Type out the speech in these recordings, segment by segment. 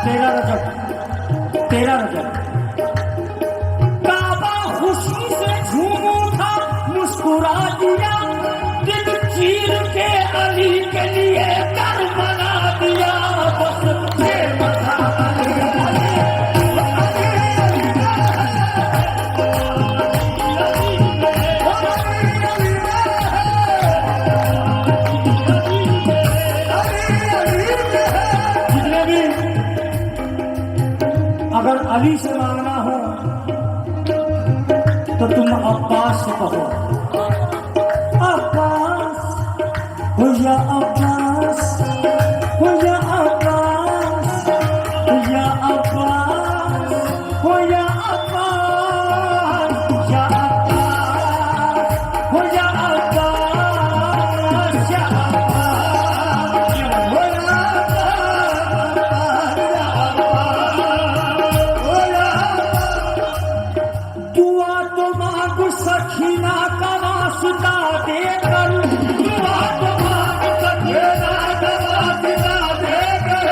तेरा रजब काबा खुशी से झूम उठा, मुस्कुरा दिया, दिल चीर के अली के लिए कर बना दिया। बस ये बता अगर अली से मांगना हो तो तुम अब्बास से कहो, अब्बास हो या अब्बास, हो या अब्बास, हो या अब्बास, हो या अब्बास, या अब्बास, हो या अब्बास, या सखीना का वास्ता देकर, दुआ तो मांग सखीना का वास्ता देकर,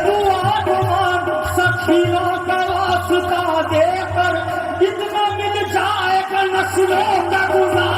दुआ तो मांग सखीना का वास्ता देकर, इतना मिल जाएगा नस्लों का गुजारा।